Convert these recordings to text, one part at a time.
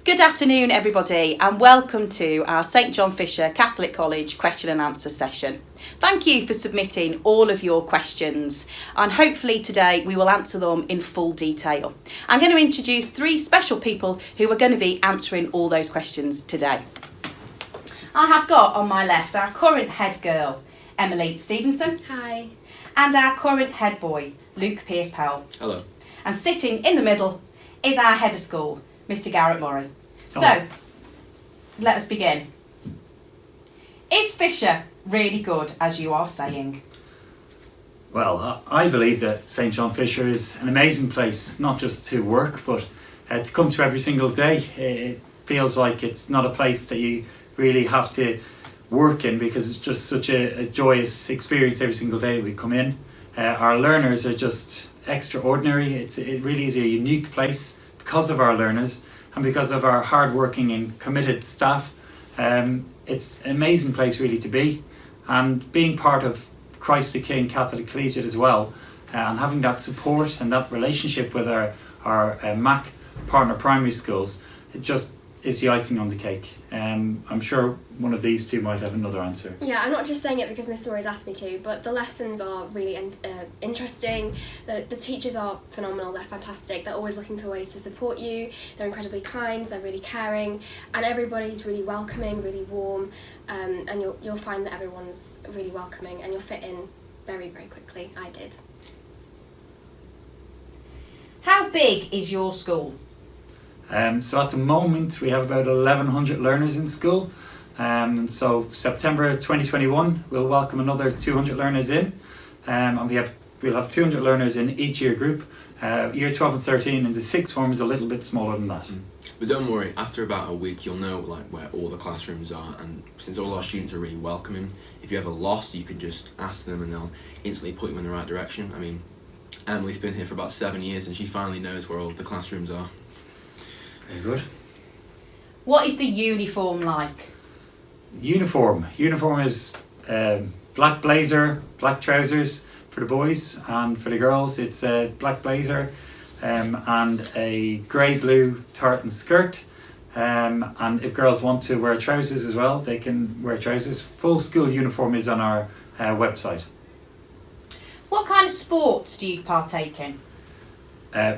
Good afternoon everybody and welcome to our St John Fisher Catholic College question and answer session. Thank you for submitting all of your questions and hopefully today we will answer them in full detail. I'm going to introduce three special people who are going to be answering all those questions today. I have got on my left our current head girl, Emily Stevenson. Hi. And our current head boy, Luke Pearce-Powell. Hello. And sitting in the middle is our head of school, Mr Garrett Murray. Hello. So, let us begin. Is Fisher really good, as you are saying? Well, I believe that St John Fisher is an amazing place, not just to work, but to come to every single day. It feels like it's not a place that you really have to work in because it's just such a joyous experience every single day we come in. Our learners are just extraordinary. It really is a unique place because of our learners and because of our hard-working and committed staff. It's an amazing place really to be, and being part of Christ the King Catholic Collegiate as well, and having that support and that relationship with our MAC partner primary schools, it just is the icing on the cake. I'm sure one of these two might have another answer. Yeah, I'm not just saying it because Mr. Roy's asked me to, but the lessons are really interesting. The teachers are phenomenal, they're fantastic, they're always looking for ways to support you, they're incredibly kind, they're really caring, and everybody's really welcoming, really warm, and you'll find that everyone's really welcoming and you'll fit in very, very quickly. I did. How big is your school? So at the moment we have about 1,100 learners in school. So September 2021 we'll welcome another 200 learners in, and we'll have 200 learners in each year group. Year 12 and 13 and the sixth form is a little bit smaller than that. But don't worry, after about a week you'll know where all the classrooms are, and since all our students are really welcoming, if you're ever lost you can just ask them and they'll instantly put you in the right direction. I mean, Emily's been here for about 7 years and she finally knows where all the classrooms are. Very good. What is the uniform like? Uniform is black blazer, black trousers for the boys, and for the girls it's a black blazer and a grey blue tartan skirt, and if girls want to wear trousers as well they can wear trousers. Full school uniform is on our website. What kind of sports do you partake in?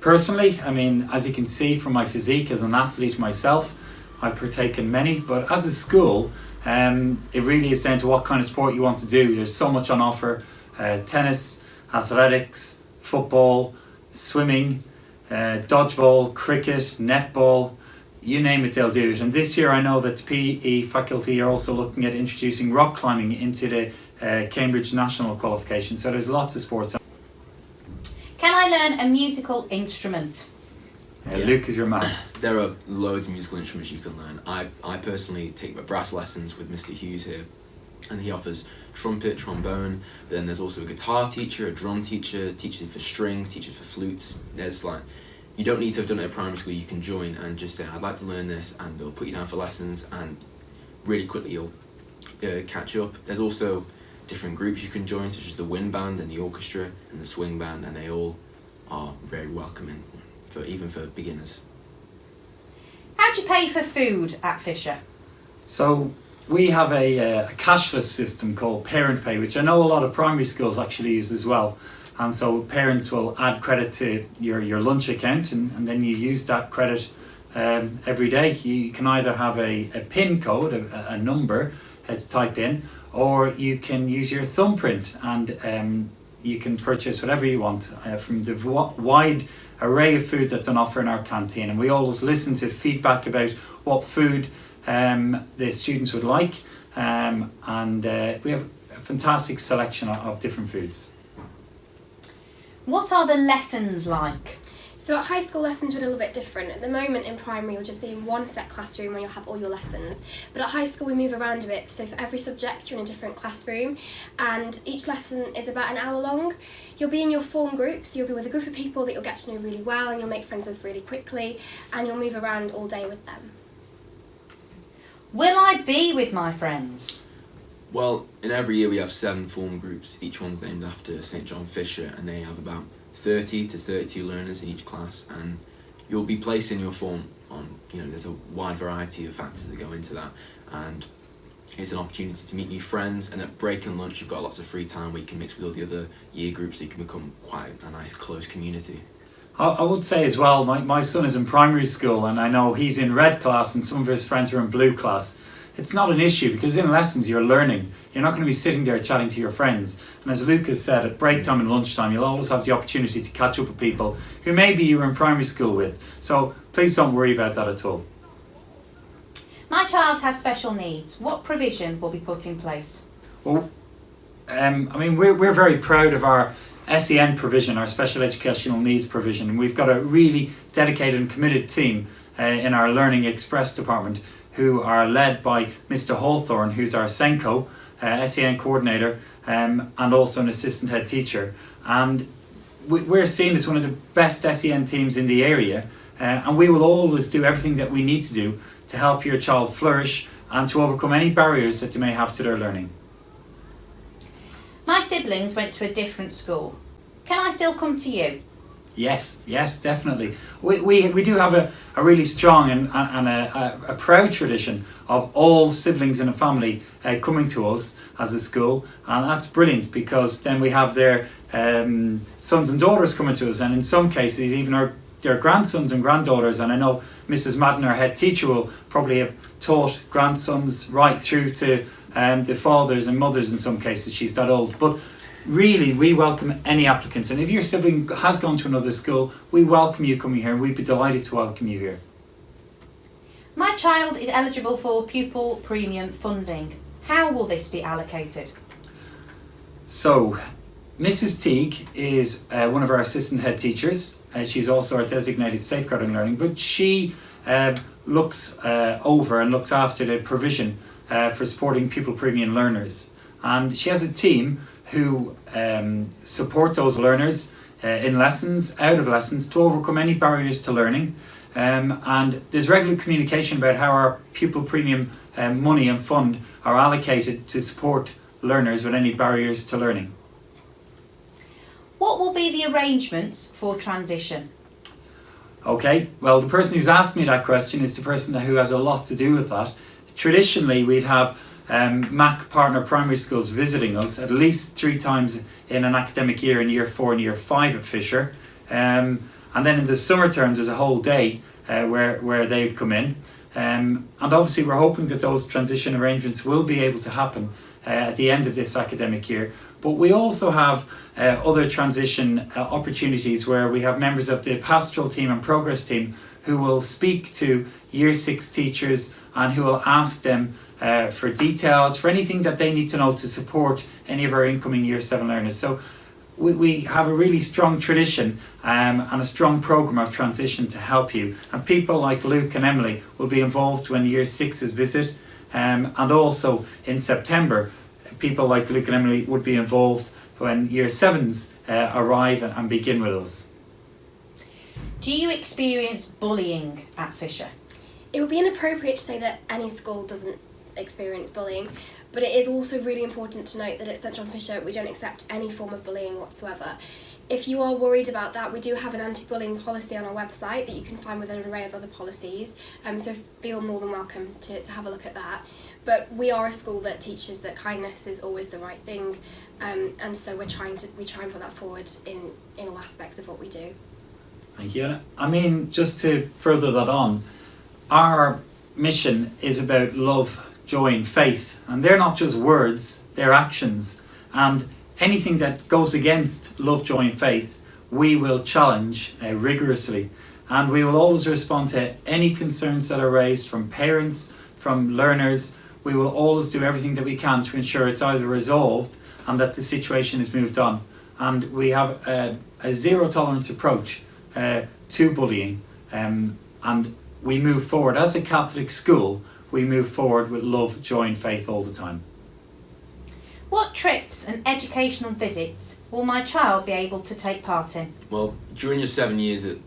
Personally, I mean, as you can see from my physique as an athlete myself, I partake in many, but as a school, it really is down to what kind of sport you want to do. There's so much on offer: tennis, athletics, football, swimming, dodgeball, cricket, netball, you name it, they'll do it. And this year I know that the PE faculty are also looking at introducing rock climbing into the Cambridge National qualification, so there's lots of sports. Can I learn a musical instrument? Luke is your man. There are loads of musical instruments you can learn. I personally take brass lessons with Mr. Hughes here, and he offers trumpet, trombone, but then there's also a guitar teacher, a drum teacher, teachers for strings, teachers for flutes. There's you don't need to have done it at primary school, you can join and just say, I'd like to learn this, and they'll put you down for lessons, and really quickly you'll catch up. There's also different groups you can join, such as the wind band and the orchestra and the swing band, and they all are very welcoming, even for beginners. How do you pay for food at Fisher? So we have a cashless system called Parent Pay, which I know a lot of primary schools actually use as well. And so parents will add credit to your lunch account, and then you use that credit every day. You can either have a PIN code, a number to type in, or you can use your thumbprint, and you can purchase whatever you want from the wide array of food that's on offer in our canteen. And we always listen to feedback about what food the students would like, and we have a fantastic selection of different foods. What are the lessons like? So at high school lessons are a little bit different. At the moment in primary you'll just be in one set classroom where you'll have all your lessons. But at high school we move around a bit, so for every subject you're in a different classroom, and each lesson is about an hour long. You'll be in your form groups, so you'll be with a group of people that you'll get to know really well and you'll make friends with really quickly, and you'll move around all day with them. Will I be with my friends? Well, in every year we have 7 form groups, each one's named after St John Fisher, and they have about 30 to 32 learners in each class, and you'll be placing your form on, there's a wide variety of factors that go into that, and it's an opportunity to meet new friends, and at break and lunch you've got lots of free time where you can mix with all the other year groups, so you can become quite a nice close community. I would say as well, my son is in primary school, and I know he's in red class and some of his friends are in blue class. It's not an issue because in lessons you're learning. You're not going to be sitting there chatting to your friends. And as Lucas said, at break time and lunchtime you'll always have the opportunity to catch up with people who maybe you were in primary school with. So please don't worry about that at all. My child has special needs. What provision will be put in place? Well, we're very proud of our SEN provision, our special educational needs provision. And we've got a really dedicated and committed team in our Learning Express department who are led by Mr. Hawthorne, who's our SENCO, SEN coordinator, and also an assistant head teacher. And we're seen as one of the best SEN teams in the area, and we will always do everything that we need to do to help your child flourish and to overcome any barriers that they may have to their learning. My siblings went to a different school. Can I still come to you? Yes, definitely. We do have a really strong and a proud tradition of all siblings in a family coming to us as a school, and that's brilliant because then we have their sons and daughters coming to us, and in some cases even their grandsons and granddaughters. And I know Mrs. Madden, our head teacher, will probably have taught grandsons right through to the fathers and mothers in some cases. She's that old. But really, we welcome any applicants, and if your sibling has gone to another school, we welcome you coming here. We'd be delighted to welcome you here. My child is eligible for pupil premium funding. How will this be allocated? So, Mrs. Teague is one of our assistant head teachers. She's also our designated safeguarding learning, but she looks over and looks after the provision for supporting pupil premium learners. And she has a team who support those learners in lessons, out of lessons, to overcome any barriers to learning. And there's regular communication about how our pupil premium money and fund are allocated to support learners with any barriers to learning. What will be the arrangements for transition? Okay, well, the person who's asked me that question is the person who has a lot to do with that. Traditionally, we'd have MAC partner primary schools visiting us at least 3 times in an academic year in year 4 and year 5 at Fisher. And then in the summer term, there's a whole day where they would come in. And obviously, we're hoping that those transition arrangements will be able to happen at the end of this academic year. But we also have other transition opportunities where we have members of the pastoral team and progress team who will speak to year 6 teachers and who will ask them for details, for anything that they need to know to support any of our incoming year 7 learners. So we have a really strong tradition and a strong programme of transition to help you. And people like Luke and Emily will be involved when year 6s visit. And also in September, people like Luke and Emily would be involved when year 7s arrive and begin with us. Do you experience bullying at Fisher? It would be inappropriate to say that any school doesn't experience bullying, but it is also really important to note that at St John Fisher we don't accept any form of bullying whatsoever. If you are worried about that, we do have an anti-bullying policy on our website that you can find with an array of other policies, so feel more than welcome to have a look at that. But we are a school that teaches that kindness is always the right thing, and so we try and put that forward in all aspects of what we do. Thank you. I mean, just to further that on, our mission is about love, joy and faith, and they're not just words, they're actions. And anything that goes against love, joy and faith, we will challenge rigorously, and we will always respond to any concerns that are raised from parents, from learners. We will always do everything that we can to ensure it's either resolved and that the situation is moved on. And we have a zero tolerance approach to bullying, and we move forward. As a Catholic school, we move forward with love, joy and faith all the time. What trips and educational visits will my child be able to take part in? Well, during your 7 years at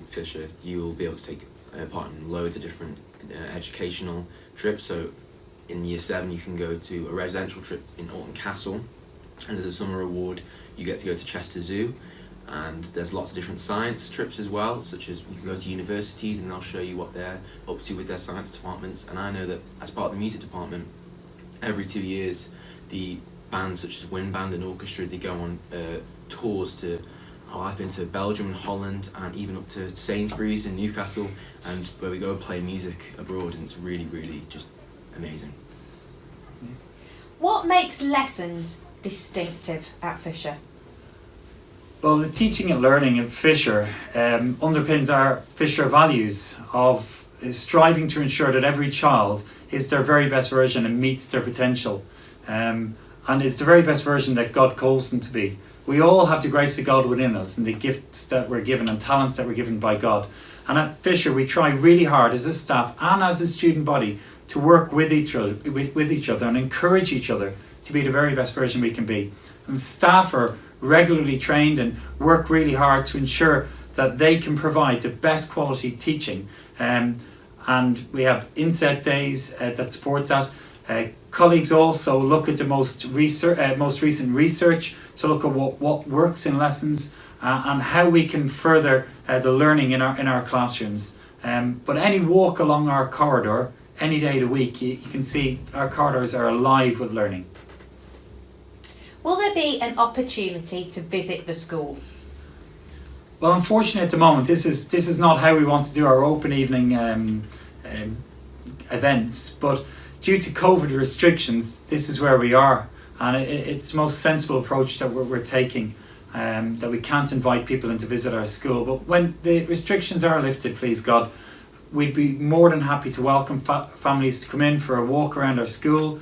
Fisher, you'll be able to take part in loads of different educational trips. So in year 7 you can go to a residential trip in Alton Castle, and as a summer reward you get to go to Chester Zoo. and there's lots of different science trips as well, such as you can go to universities and they'll show you what they're up to with their science departments. And I know that as part of the music department, every 2 years the bands such as wind band and orchestra, they go on tours to, I've been to Belgium and Holland and even up to Sainsbury's in Newcastle, and where we go play music abroad, and it's really, really just amazing. What makes lessons distinctive at Fisher? Well, the teaching and learning at Fisher underpins our Fisher values of striving to ensure that every child is their very best version and meets their potential, and is the very best version that God calls them to be. We all have the grace of God within us and the gifts that we're given and talents that we're given by God. And at Fisher, we try really hard as a staff and as a student body to work with each other and encourage each other to be the very best version we can be. And staff are regularly trained and work really hard to ensure that they can provide the best quality teaching. And we have inset days that support that. Colleagues also look at the most recent research to look at what works in lessons and how we can further the learning in our classrooms. But any walk along our corridor, any day of the week, you can see our corridors are alive with learning. Will there be an opportunity to visit the school? Well, unfortunately at the moment, this is not how we want to do our open evening events, but due to COVID restrictions, this is where we are, and it's the most sensible approach that we're taking, that we can't invite people in to visit our school. But when the restrictions are lifted, please God, we'd be more than happy to welcome families to come in for a walk around our school,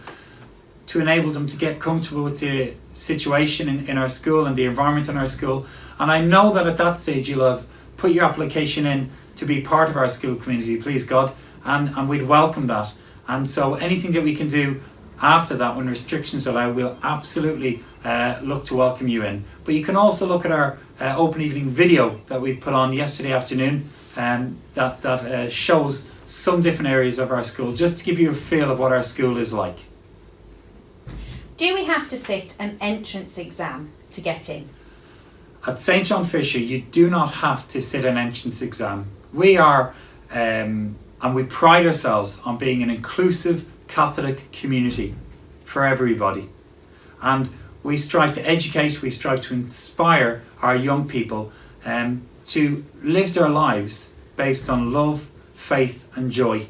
to enable them to get comfortable with the situation in our school and the environment in our school. And I know that at that stage you'll have put your application in to be part of our school community, please God, and we'd welcome that. And so anything that we can do after that, when restrictions allow, we'll absolutely look to welcome you in. But you can also look at our open evening video that we put on yesterday afternoon, that shows some different areas of our school, just to give you a feel of what our school is like. Do we have to sit an entrance exam to get in? At St John Fisher, you do not have to sit an entrance exam. We are, and we pride ourselves on being an inclusive Catholic community for everybody. And we strive to educate, we strive to inspire our young people to live their lives based on love, faith and joy.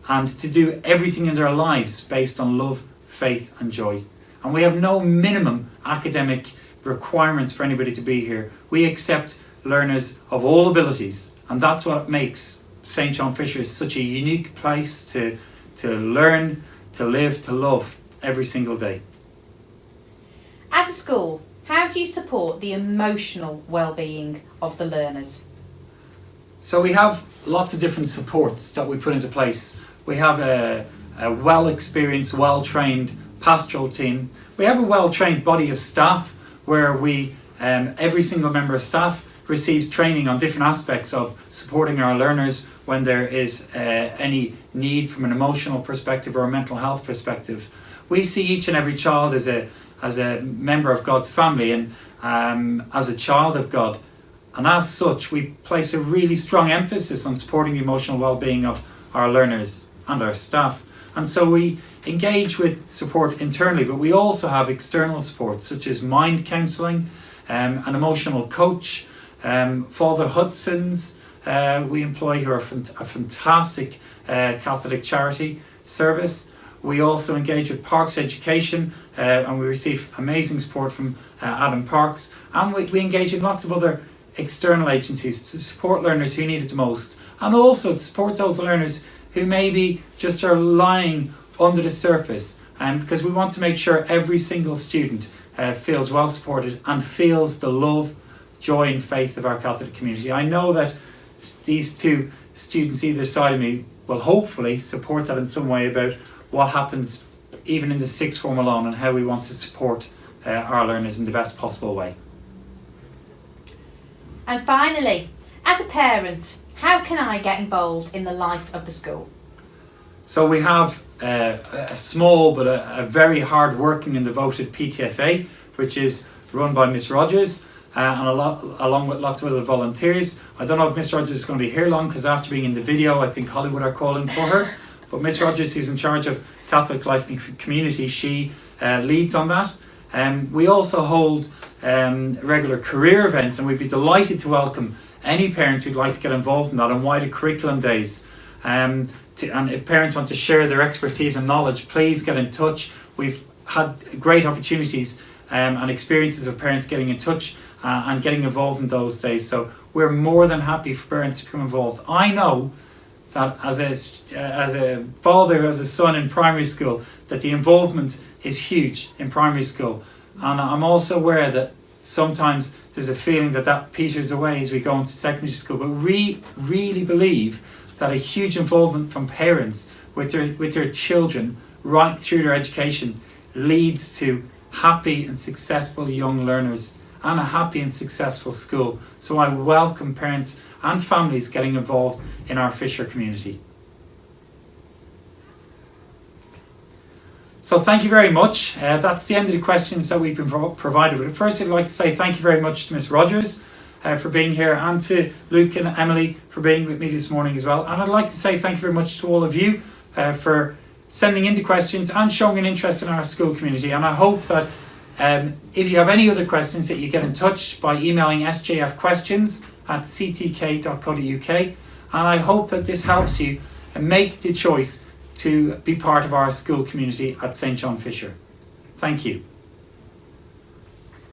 And to do everything in their lives based on love, faith and joy. And we have no minimum academic requirements for anybody to be here. We accept learners of all abilities, and that's what makes St John Fisher such a unique place to learn, to live, to love every single day. As a school, how do you support the emotional well-being of the learners? So we have lots of different supports that we put into place. We have a well-experienced, well-trained pastoral team. We have a well-trained body of staff where we, every single member of staff receives training on different aspects of supporting our learners when there is any need from an emotional perspective or a mental health perspective. We see each and every child as a member of God's family and as a child of God. And as such, we place a really strong emphasis on supporting the emotional well-being of our learners and our staff. And so we engage with support internally, but we also have external support such as mind counselling, an emotional coach, Father Hudson's we employ, who are a fantastic Catholic charity service. We also engage with Parks Education and we receive amazing support from Adam Parks, and we engage in lots of other external agencies to support learners who need it the most, and also to support those learners who maybe just are lying under the surface, because we want to make sure every single student feels well supported and feels the love, joy and faith of our Catholic community. I know that these two students either side of me will hopefully support that in some way about what happens even in the sixth form alone and how we want to support our learners in the best possible way. And finally, as a parent, how can I get involved in the life of the school? So we have a small but a very hard working and devoted PTFA, which is run by Miss Rogers, and along with lots of other volunteers. I don't know if Miss Rogers is going to be here long, because after being in the video, I think Hollywood are calling for her. But Miss Rogers, who's in charge of Catholic Life and Community, she leads on that. We also hold regular career events, and we'd be delighted to welcome any parents who'd like to get involved in that on wider curriculum days. And if parents want to share their expertise and knowledge, please get in touch. We've had great opportunities and experiences of parents getting in touch and getting involved in those days. So we're more than happy for parents to become involved. I know that as a father, as a son in primary school, that the involvement is huge in primary school. And I'm also aware that sometimes there's a feeling that peters away as we go into secondary school. But we really believe that a huge involvement from parents with their children right through their education leads to happy and successful young learners and a happy and successful school. So I welcome parents and families getting involved in our Fisher community. So thank you very much. That's the end of the questions that we've been provided with. First, I'd like to say thank you very much to Miss Rogers for being here, and to Luke and Emily for being with me this morning as well. And I'd like to say thank you very much to all of you for sending in the questions and showing an interest in our school community. And I hope that if you have any other questions, that you get in touch by emailing sjfquestions@ctk.co.uk. And I hope that this helps you make the choice to be part of our school community at St. John Fisher. Thank you.